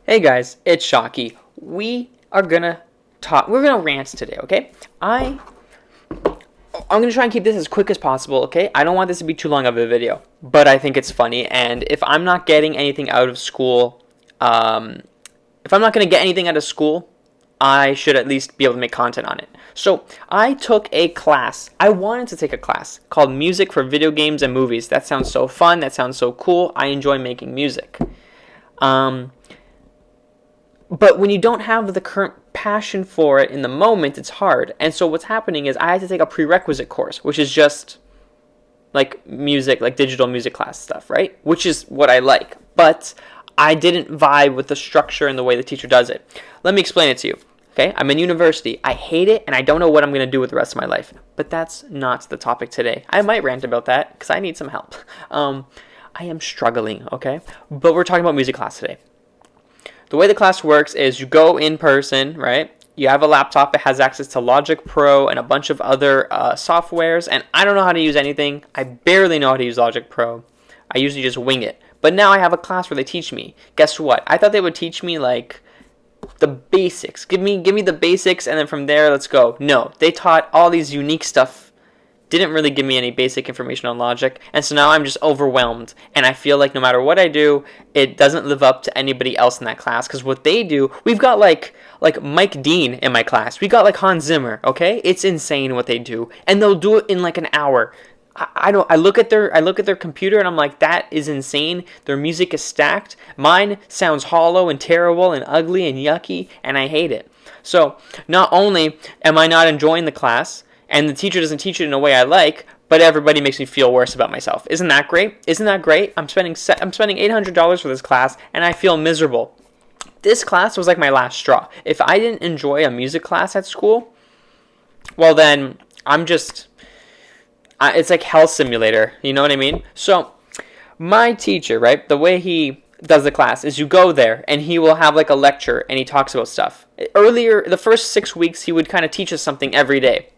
Hey guys, it's Shocky. We're gonna rant today, okay? I'm gonna try and keep this as quick as possible, okay? I don't want this to be too long of a video, but I think it's funny, and if I'm not getting anything out of school, um, if I'm not gonna get anything out of school, I should at least be able to make content on it. So I took a class. I wanted to take a class called Music for Video Games and Movies. That sounds so fun. That sounds so cool. I enjoy making music. Um, but when you don't have the current passion for it in the moment, it's hard. And so what's happening is I had to take a prerequisite course, which is just like music, like digital music class stuff, right? Which is what I like. But I didn't vibe with the structure and the way the teacher does it. Let me explain it to you. Okay, I'm in university. I hate it, and I don't know what I'm going to do with the rest of my life. But that's not the topic today. I might rant about that because I need some help. I am struggling, okay? But we're talking about music class today. The way the class works is you go in person, right? You have a laptop that has access to Logic Pro and a bunch of other softwares, and I don't know how to use anything. I barely know how to use Logic Pro. I usually just wing it. But now I have a class where they teach me. Guess what? I thought they would teach me like the basics. Give me the basics, and then from there, let's go. No, they taught all these unique stuff. Didn't really give me any basic information on Logic, and so now I'm just overwhelmed, and I feel like no matter what I do, it doesn't live up to anybody else in that class, because what they do, we've got like Mike Dean in my class, we got like Hans Zimmer, okay? It's insane what they do, and they'll do it in like an hour. I look at their computer and I'm like, that is insane. Their music is stacked. Mine sounds hollow and terrible and ugly and yucky, and I hate it. So not only am I not enjoying the class, and the teacher doesn't teach it in a way I like, but everybody makes me feel worse about myself. Isn't that great? Isn't that great? I'm spending $800 for this class, and I feel miserable. This class was like my last straw. If I didn't enjoy a music class at school, well then I'm just it's like Hell Simulator, you know what I mean? So my teacher, right, the way he does the class is you go there and he will have like a lecture and he talks about stuff. Earlier, the first 6 weeks, he would kind of teach us something every day.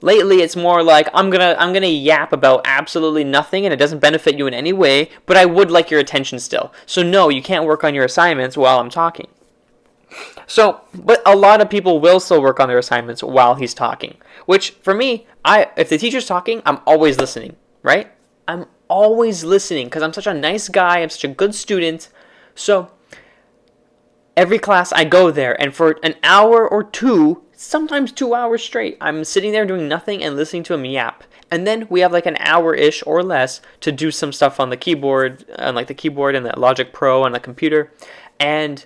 Lately, it's more like I'm gonna yap about absolutely nothing and it doesn't benefit you in any way, but I would like your attention still. So no, you can't work on your assignments while I'm talking. So, but a lot of people will still work on their assignments while he's talking. Which, for me, if the teacher's talking, I'm always listening, right? I'm always listening because I'm such a nice guy, I'm such a good student. So, every class I go there, and for an hour or two, sometimes 2 hours straight, I'm sitting there doing nothing and listening to him yap. And then we have like an hour-ish or less to do some stuff on the keyboard, and the Logic Pro on the computer. And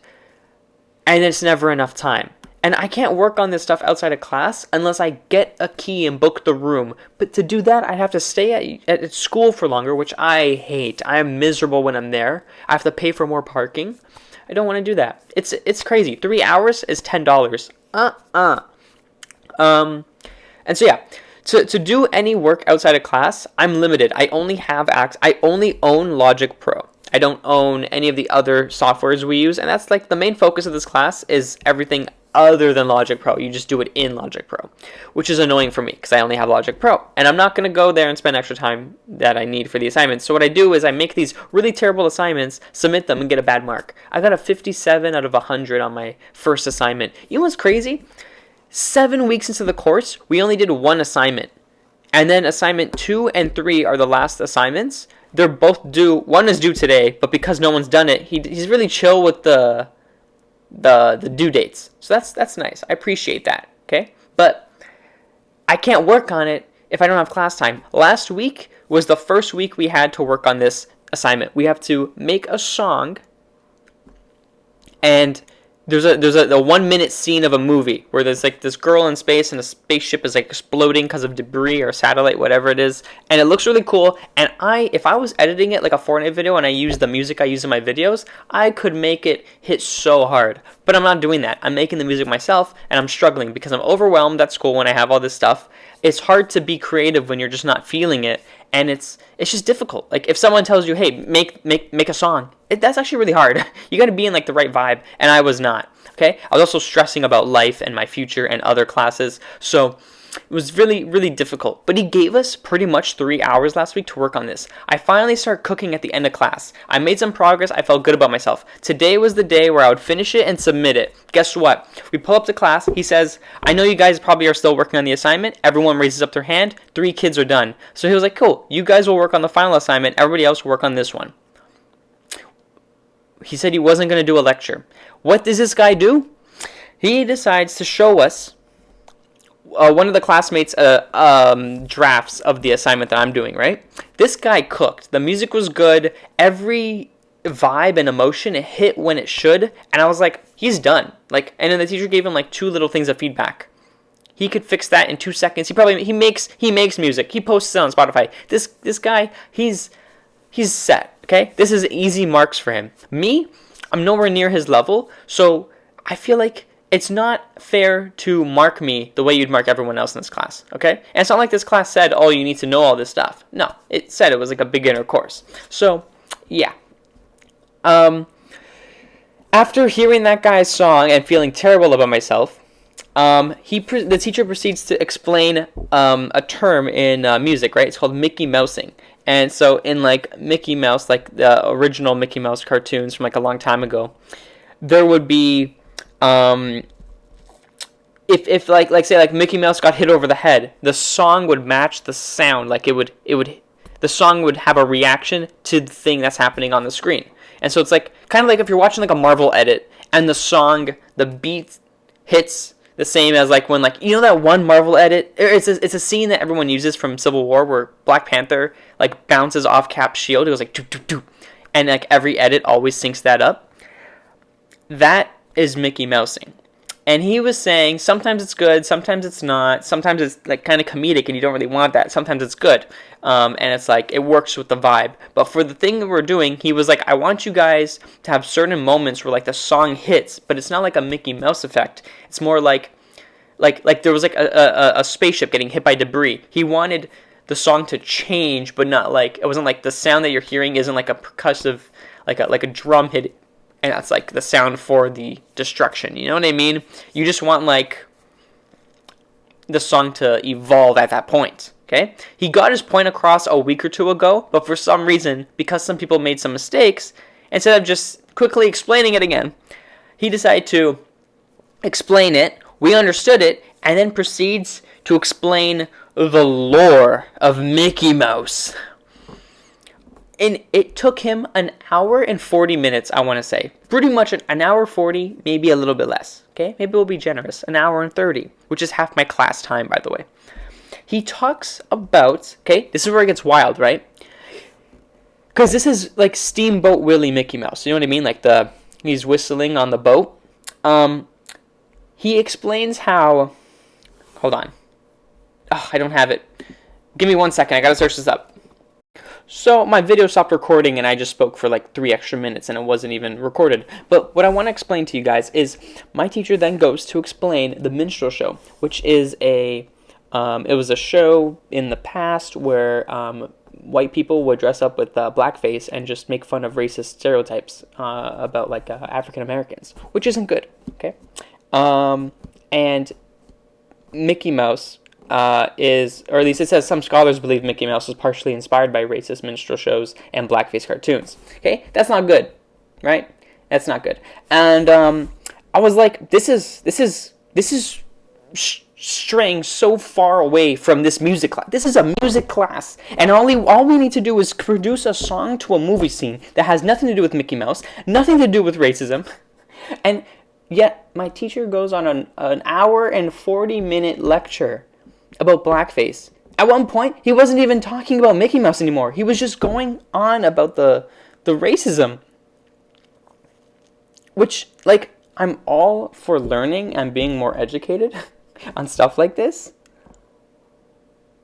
it's never enough time. And I can't work on this stuff outside of class unless I get a key and book the room. But to do that, I have to stay at school for longer, which I hate. I am miserable when I'm there. I have to pay for more parking. I don't want to do that. It's crazy. 3 hours is $10. And so yeah, to do any work outside of class, I'm limited. I only own Logic Pro. I don't own any of the other softwares we use, and that's like the main focus of this class is everything other than Logic Pro. You just do it in Logic Pro, which is annoying for me because I only have Logic Pro, and I'm not going to go there and spend extra time that I need for the assignments. So what I do is I make these really terrible assignments, submit them, and get a bad mark. I got a 57 out of 100 on my first assignment. You know what's crazy? 7 weeks into the course, we only did one assignment. And then assignment 2 and 3 are the last assignments. They're both due. One is due today, but because no one's done it, he's really chill with the due dates. So that's nice. I appreciate that. Okay, but I can't work on it if I don't have class time. Last week was the first week we had to work on this assignment. We have to make a song, and there's a 1 minute scene of a movie where there's like this girl in space and a spaceship is like exploding because of debris or satellite, whatever it is, and it looks really cool. And if I was editing it like a Fortnite video and I used the music I use in my videos, I could make it hit so hard. But I'm not doing that. I'm making the music myself, and I'm struggling because I'm overwhelmed at school when I have all this stuff. It's hard to be creative when you're just not feeling it, and it's just difficult. Like if someone tells you, "Hey, make a song," that's actually really hard. You got to be in like the right vibe, and I was not. Okay, I was also stressing about life and my future and other classes. So It was really, really difficult. But he gave us pretty much 3 hours last week to work on this. I finally started cooking at the end of class. I made some progress. I felt good about myself. Today was the day where I would finish it and submit it. Guess what? We pull up to class. He says, I know you guys probably are still working on the assignment. Everyone raises up their hand. 3 kids are done. So he was like, cool. You guys will work on the final assignment. Everybody else will work on this one. He said he wasn't going to do a lecture. What does this guy do? He decides to show us one of the classmates' drafts of the assignment that I'm doing, right? This guy cooked. The music was good. Every vibe and emotion, it hit when it should. And I was like, he's done. Like, and then the teacher gave him like 2 little things of feedback. He could fix that in 2 seconds. He makes music. He posts it on Spotify. This guy, he's set. Okay? This is easy marks for him. Me, I'm nowhere near his level. So I feel like it's not fair to mark me the way you'd mark everyone else in this class, okay? And it's not like this class said, oh, you need to know all this stuff. No, it said it was like a beginner course. So, yeah. After hearing that guy's song and feeling terrible about myself, the teacher proceeds to explain a term in music, right? It's called Mickey Mousing. And so in like Mickey Mouse, like the original Mickey Mouse cartoons from like a long time ago, there would be if like say like Mickey Mouse got hit over the head, the song would match the sound. Like the song would have a reaction to the thing that's happening on the screen. And so it's like kind of like if you're watching like a Marvel edit and the beat hits the same as like when like, you know that one Marvel edit, it's a scene that everyone uses from Civil War where Black Panther like bounces off Cap's shield. It goes like doo doo doo, and like every edit always syncs that up. That is Mickey Mousing. And he was saying sometimes it's good, sometimes it's not, sometimes it's like kind of comedic and you don't really want that, sometimes it's good. And it's like it works with the vibe. But for the thing that we're doing, he was like, I want you guys to have certain moments where like the song hits, but it's not like a Mickey Mouse effect. It's more like there was like a spaceship getting hit by debris. He wanted the song to change, but not like, it wasn't like the sound that you're hearing isn't like a percussive, like a drum hit. And that's like the sound for the destruction. You know what I mean? You just want like the song to evolve at that point. Okay? He got his point across a week or 2 ago, but for some reason, because some people made some mistakes, instead of just quickly explaining it again, he decided to explain it, we understood it, and then proceeds to explain the lore of Mickey Mouse. And it took him an hour and 40 minutes, I want to say. Pretty much an hour 40, maybe a little bit less. Okay? Maybe we'll be generous. An hour and 30, which is half my class time, by the way. He talks about, okay, this is where it gets wild, right? Because this is like Steamboat Willie Mickey Mouse. You know what I mean? Like he's whistling on the boat. He explains how, hold on. Oh, I don't have it. Give me 1 second. I got to search this up. So my video stopped recording and I just spoke for like 3 extra minutes and it wasn't even recorded. But what I want to explain to you guys is my teacher then goes to explain the minstrel show, which is it was a show in the past where white people would dress up with blackface and just make fun of racist stereotypes about like African Americans, which isn't good. Okay, and Mickey Mouse is, or at least it says some scholars believe Mickey Mouse was partially inspired by racist minstrel shows and blackface cartoons. Okay, that's not good, right? That's not good. And I was like, this is straying so far away from this music class. This is a music class, and all we need to do is produce a song to a movie scene that has nothing to do with Mickey Mouse, nothing to do with racism, and yet my teacher goes on an hour and 40-minute lecture about blackface. At one point, he wasn't even talking about Mickey Mouse anymore. He was just going on about the racism. Which, like, I'm all for learning and being more educated on stuff like this.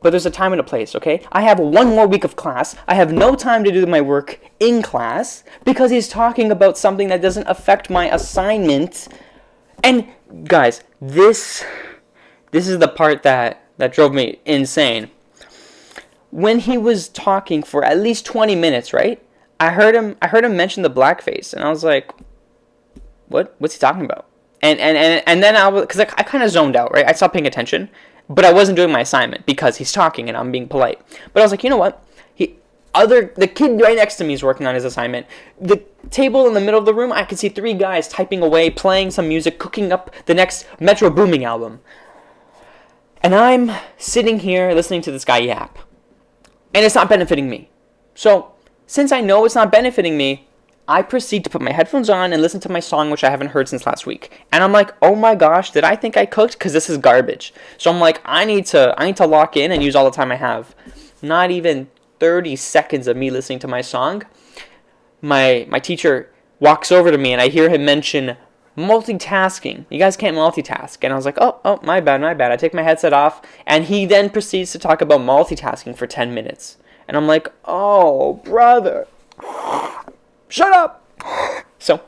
But there's a time and a place, okay? I have 1 more week of class. I have no time to do my work in class because he's talking about something that doesn't affect my assignment. And, guys, this is the part that drove me insane. When he was talking for at least 20 minutes, right? I heard him mention the blackface, and I was like, what's he talking about? And then because I kind of zoned out, right? I stopped paying attention, But I wasn't doing my assignment because he's talking and I'm being polite. But I was like, you know what? The kid right next to me is working on his assignment. The table in the middle of the room, I could see 3 guys typing away, playing some music, cooking up the next Metro Booming album. And I'm sitting here listening to this guy yap. And it's not benefiting me. So, since I know it's not benefiting me, I proceed to put my headphones on and listen to my song, which I haven't heard since last week. And I'm like, oh my gosh, did I think I cooked? Because this is garbage. So I'm like, I need to lock in and use all the time I have. Not even 30 seconds of me listening to my song, my teacher walks over to me and I hear him mention multitasking. You guys can't multitask. And I was like, oh, my bad. I take my headset off, and he then proceeds to talk about multitasking for 10 minutes. And I'm like, oh, brother, shut up. So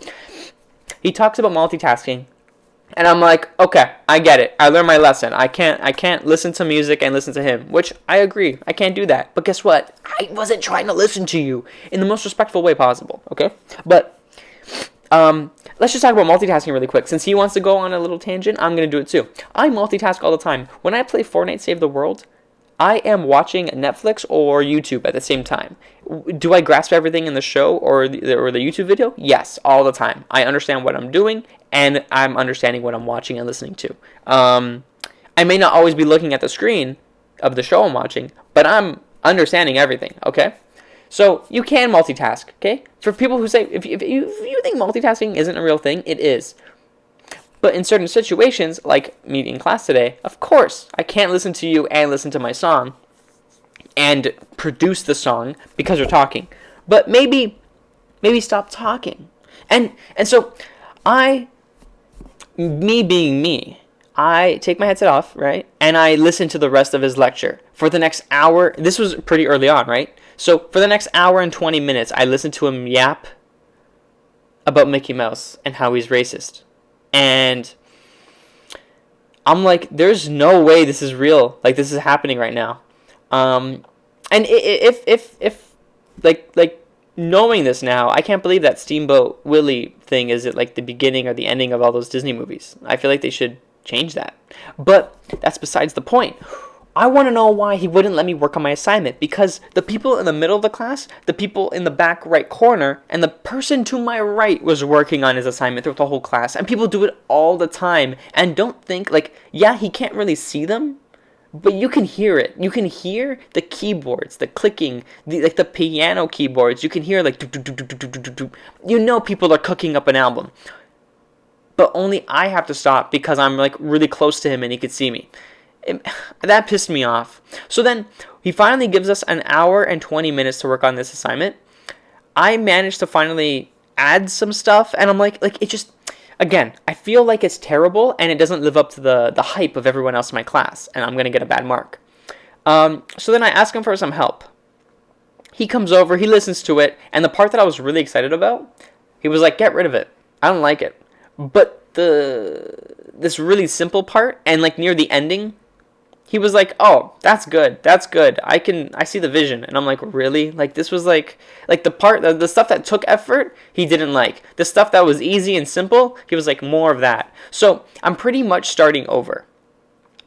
he talks about multitasking. And I'm like, okay, I get it. I learned my lesson. I can't listen to music and listen to him, which I agree. I can't do that. But guess what? I wasn't trying to listen to you in the most respectful way possible, okay? But let's just talk about multitasking really quick. Since he wants to go on a little tangent, I'm going to do it too. I multitask all the time. When I play Fortnite Save the World, I am watching Netflix or YouTube at the same time. Do I grasp everything in the show or the YouTube video? Yes, all the time. I understand what I'm doing, and I'm understanding what I'm watching and listening to. I may not always be looking at the screen of the show I'm watching, but I'm understanding everything, okay? So you can multitask, okay? For people who say, if you think multitasking isn't a real thing, it is. But in certain situations, like me in class today, of course, I can't listen to you and listen to my song and produce the song because we're talking. But maybe stop talking. And so me being me, I take my headset off, right? And I listen to the rest of his lecture. For the next hour, this was pretty early on, right? So for the next hour and 20 minutes, I listened to him yap about Mickey Mouse and how he's racist. And I'm like, there's no way this is real. Like, this is happening right now. And if like knowing this now, I can't believe that Steamboat Willie thing is it like the beginning or the ending of all those Disney movies. I feel like they should change that. But that's besides the point. I want to know why he wouldn't let me work on my assignment, because the people in the middle of the class, the people in the back right corner, and the person to my right was working on his assignment throughout the whole class. And people do it all the time. And don't think, like, yeah, he can't really see them, but you can hear it. You can hear the keyboards, the clicking, the piano keyboards. You can hear, like, you know people are cooking up an album. But only I have to stop because I'm, like, really close to him and he could see me. That pissed me off. So then he finally gives us an hour and 20 minutes to work on this assignment. I managed to finally add some stuff, and I'm like it just, again, I feel like it's terrible and it doesn't live up to the hype of everyone else in my class, and I'm going to get a bad mark. So then I ask him for some help. He comes over, he listens to it, and the part that I was really excited about, he was like, get rid of it. I don't like it. But this really simple part, and like near the ending, he was like, oh, that's good. I see the vision. And I'm like, really? Like, this was like the stuff that took effort, he didn't like. The stuff that was easy and simple, he was like, more of that. So I'm pretty much starting over,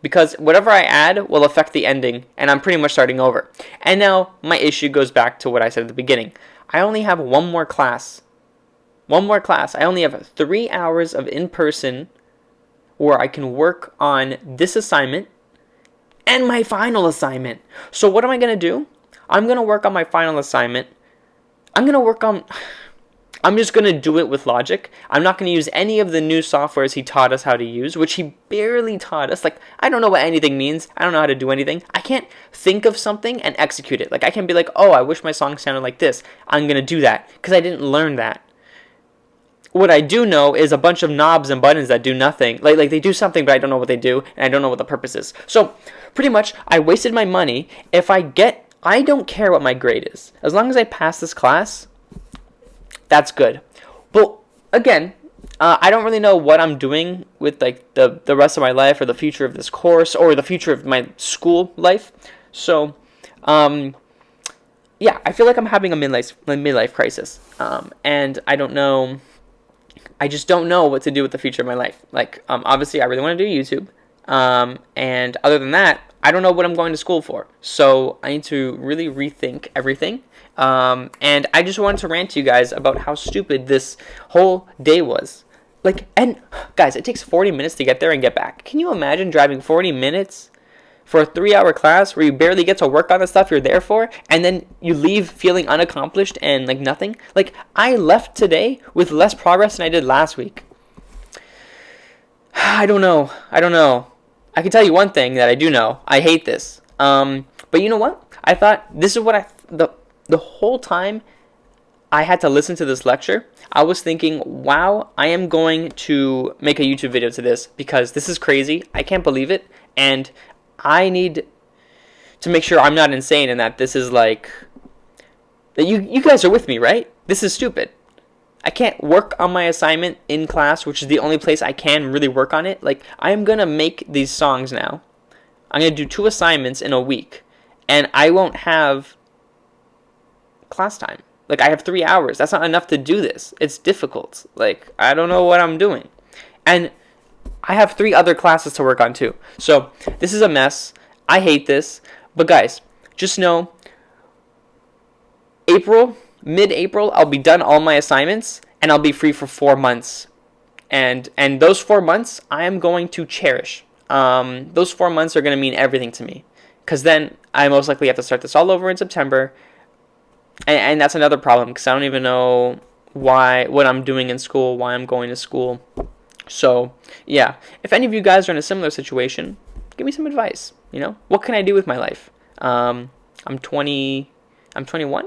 because whatever I add will affect the ending, and I'm pretty much starting over. And now my issue goes back to what I said at the beginning. I only have one more class. I only have 3 hours of in-person where I can work on this assignment and my final assignment. So what am I going to do? I'm going to work on my final assignment. I'm just going to do it with logic. I'm not going to use any of the new softwares he taught us how to use, which he barely taught us. Like, I don't know what anything means. I don't know how to do anything. I can't think of something and execute it. Like, I can't be like, oh, I wish my song sounded like this. I'm going to do that because I didn't learn that. What I do know is a bunch of knobs and buttons that do nothing. Like they do something, but I don't know what they do, and I don't know what the purpose is. So, pretty much, I wasted my money. I don't care what my grade is. As long as I pass this class, that's good. But, again, I don't really know what I'm doing with, like, the rest of my life, or the future of this course, or the future of my school life. So, yeah, I feel like I'm having a midlife crisis. And I just don't know what to do with the future of my life. Like, obviously, I really want to do YouTube. And other than that, I don't know what I'm going to school for. So I need to really rethink everything. And I just wanted to rant to you guys about how stupid this whole day was. Like, and guys, it takes 40 minutes to get there and get back. Can you imagine driving 40 minutes for a 3-hour class where you barely get to work on the stuff you're there for, and then you leave feeling unaccomplished and like nothing? Like, I left today with less progress than I did last week. I don't know. I can tell you one thing that I do know. I hate this. But you know what? I thought this is what the whole time I had to listen to this lecture, I was thinking, wow, I am going to make a YouTube video to this because this is crazy. I can't believe it. And I need to make sure I'm not insane and that this is like, that you guys are with me, right? This is stupid. I can't work on my assignment in class, which is the only place I can really work on it. Like, I'm going to make these songs now. I'm going to do 2 assignments in a week. And I won't have class time. Like, I have 3 hours. That's not enough to do this. It's difficult. Like, I don't know what I'm doing. And I have 3 other classes to work on too. So, this is a mess. I hate this. But guys, just know, mid-April, I'll be done all my assignments, and I'll be free for 4 months. And those 4 months, I am going to cherish. Those 4 months are going to mean everything to me. Because then I most likely have to start this all over in September. And that's another problem, because I don't even know what I'm doing in school, why I'm going to school. So, yeah. If any of you guys are in a similar situation, give me some advice. You know, what can I do with my life? I'm 21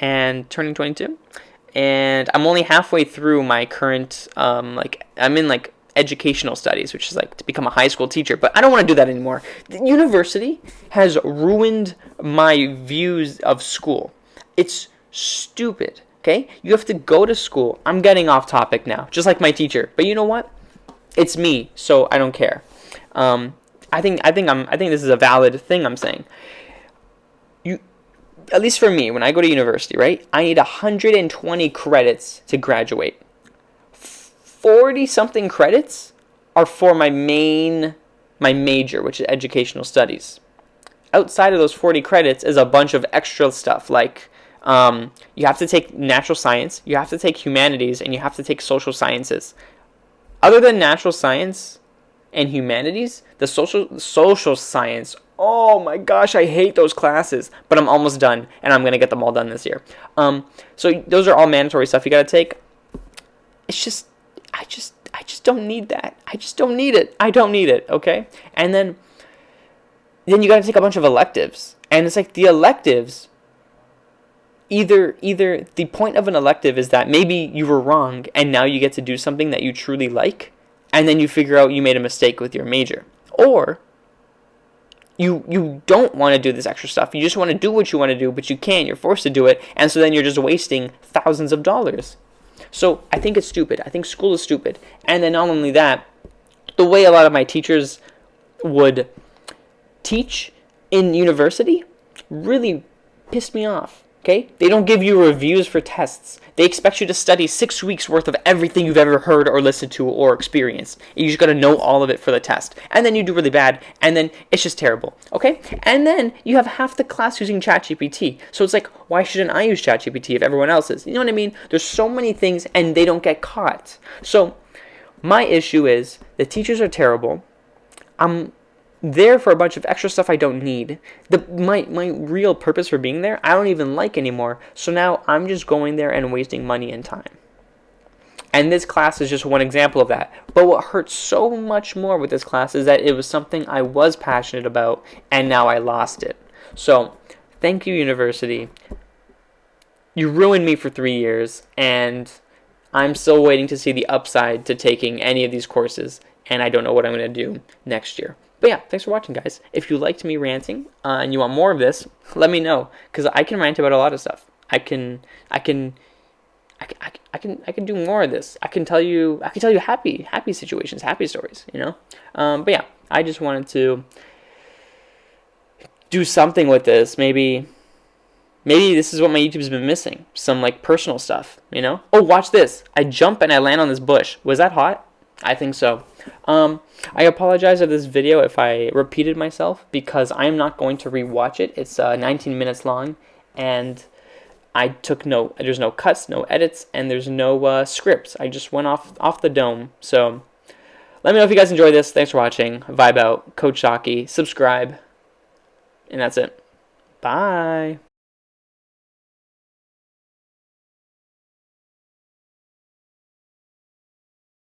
and turning 22, and I'm only halfway through my current I'm in educational studies, which is like to become a high school teacher, but I don't want to do that anymore. The university has ruined my views of school. It's stupid. Okay, you have to go to school. I'm getting off topic now, just like my teacher. But you know what? It's me, so I don't care. I think this is a valid thing I'm saying. At least for me, when I go to university, right? I need 120 credits to graduate. 40-something credits are for my major, which is educational studies. Outside of those 40 credits is a bunch of extra stuff, like you have to take natural science, you have to take humanities, and you have to take social sciences. Other than natural science and humanities, the social science, oh my gosh, I hate those classes, but I'm almost done, and I'm going to get them all done this year. So those are all mandatory stuff you got to take. It's just, I just don't need that. I just don't need it. I don't need it, okay? And then you got to take a bunch of electives, and it's like the electives, either the point of an elective is that maybe you were wrong, and now you get to do something that you truly like, and then you figure out you made a mistake with your major. Or you don't want to do this extra stuff. You just want to do what you want to do, but you can't. You're forced to do it, and so then you're just wasting thousands of dollars. So I think it's stupid. I think school is stupid. And then not only that, the way a lot of my teachers would teach in university really pissed me off. Okay? They don't give you reviews for tests. They expect you to study 6 weeks worth of everything you've ever heard or listened to or experienced. You just got to know all of it for the test. And then you do really bad, and then it's just terrible. Okay? And then you have half the class using ChatGPT. So it's like, why shouldn't I use ChatGPT if everyone else is? You know what I mean? There's so many things, and they don't get caught. So my issue is the teachers are terrible. I'm there for a bunch of extra stuff I don't need. My real purpose for being there, I don't even like anymore. So now I'm just going there and wasting money and time. And this class is just one example of that. But what hurts so much more with this class is that it was something I was passionate about, and now I lost it. So thank you, university. You ruined me for 3 years, and I'm still waiting to see the upside to taking any of these courses, and I don't know what I'm going to do next year. But yeah, thanks for watching, guys. If you liked me ranting and you want more of this, let me know, because I can rant about a lot of stuff. I can do more of this. I can tell you happy situations, happy stories, you know. But yeah, I just wanted to do something with this. Maybe this is what my YouTube's been missing. Some like personal stuff, you know. Oh, watch this. I jump and I land on this bush. Was that hot? I think so. I apologize of this video if I repeated myself because I'm not going to rewatch it. It's 19 minutes long, and there's no cuts, no edits, and there's no scripts. I just went off the dome. So let me know if you guys enjoyed this. Thanks for watching. Vibe out, Coach Shocky. Subscribe, and that's it. Bye.